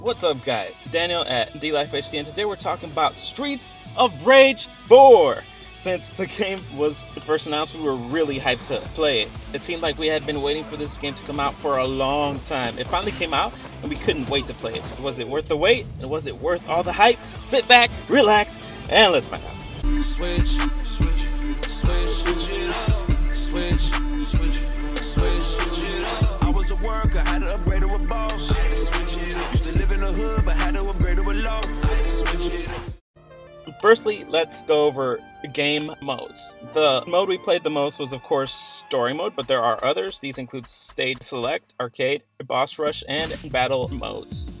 What's up, guys? Daniel at DLifeHD, and today we're talking about Streets of Rage 4. Since the game was first announced, we were really hyped to play it. It seemed like we had been waiting for this game to come out for a long time. It finally came out, and we couldn't wait to play it. Was it worth the wait? And was it worth all the hype? Sit back, relax, and let's find out. Switch it up. Switch it up. I was a worker, had to upgrade to a boss. Used to live in the hood, but had to upgrade to a loft. Firstly, let's go over game modes. The mode we played the most was, of course, story mode, but there are others. These include stage select, arcade, boss rush, and battle modes.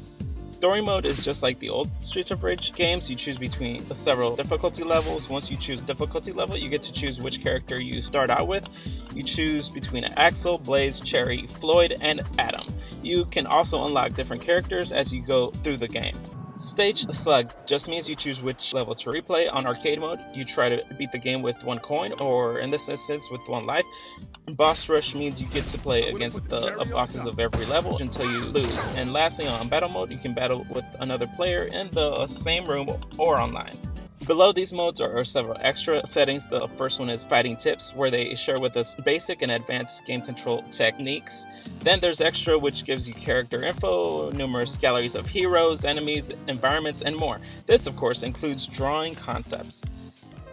Story mode is just like the old Streets of Rage games. You choose between several difficulty levels. Once you choose difficulty level, you get to choose which character you start out with. You choose between Axel, Blaze, Cherry, Floyd, and Adam. You can also unlock different characters as you go through the game. Stage select just means you choose which level to replay. On arcade mode, you try to beat the game with 1 coin, or in this instance with 1 life. Boss rush means you get to play against the bosses of every level until you lose. And lastly, on battle mode, you can battle with another player in the same room or online. Below these modes are several extra settings. The first one is fighting tips, where they share with us basic and advanced game control techniques. Then there's extra, which gives you character info, numerous galleries of heroes, enemies, environments, and more. This, of course, includes drawing concepts.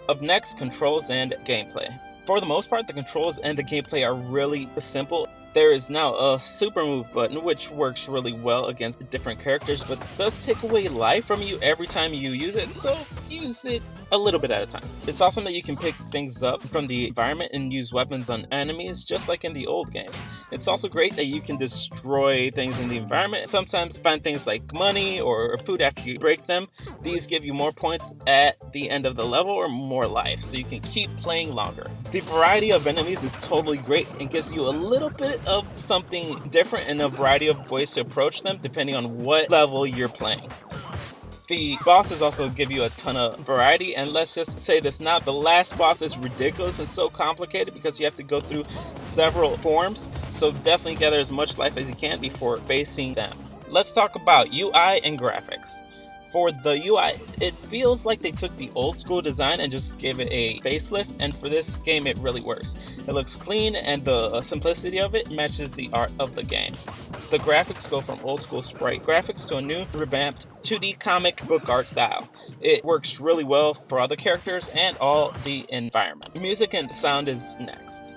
Up next, controls and gameplay. For the most part, the controls and the gameplay are really simple. There is now a super move button, which works really well against different characters, but does take away life from you every time you use it, so use it a little bit at a time. It's awesome that you can pick things up from the environment and use weapons on enemies, just like in the old games. It's also great that you can destroy things in the environment, sometimes find things like money or food after you break them. These give you more points at the end of the level or more life, so you can keep playing longer. The variety of enemies is totally great and gives you a little bit of something different and a variety of ways to approach them depending on what level you're playing. The bosses also give you a ton of variety, and let's just say this now, the last boss is ridiculous and so complicated because you have to go through several forms, so definitely gather as much life as you can before facing them. Let's talk about UI and graphics. For the UI, it feels like they took the old school design and just gave it a facelift, and for this game it really works. It looks clean, and the simplicity of it matches the art of the game. The graphics go from old school sprite graphics to a new revamped 2D comic book art style. It works really well for all the characters and all the environments. Music and sound is next.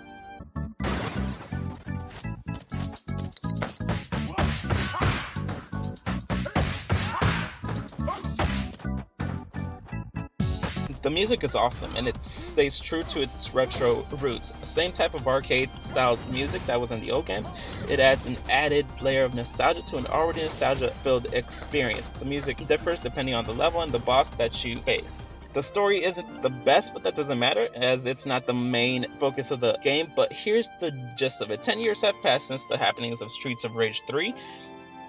The music is awesome, and it stays true to its retro roots. Same type of arcade-style music that was in the old games. It adds an added layer of nostalgia to an already nostalgia-filled experience. The music differs depending on the level and the boss that you face. The story isn't the best, but that doesn't matter, as it's not the main focus of the game. But here's the gist of it. 10 years have passed since the happenings of Streets of Rage 3.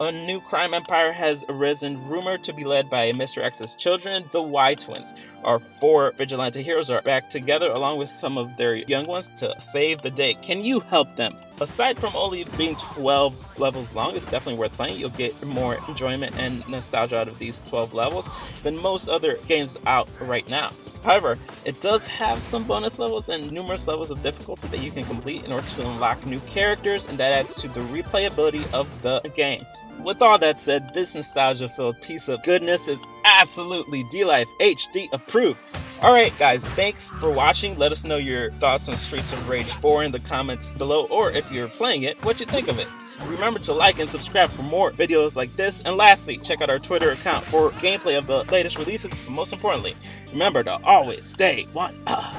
A new crime empire has arisen, rumored to be led by Mr. X's children, the Y Twins. Our 4 vigilante heroes are back together along with some of their young ones to save the day. Can you help them? Aside from only being 12 levels long, it's definitely worth playing. You'll get more enjoyment and nostalgia out of these 12 levels than most other games out right now. However, it does have some bonus levels and numerous levels of difficulty that you can complete in order to unlock new characters, and that adds to the replayability of the game. With all that said, this nostalgia-filled piece of goodness is absolutely DLifeHD approved. Alright guys, thanks for watching. Let us know your thoughts on Streets of Rage 4 in the comments below, or if you're playing it, what you think of it. Remember to like and subscribe for more videos like this, and lastly, check out our Twitter account for gameplay of the latest releases, but most importantly, remember to always stay one up.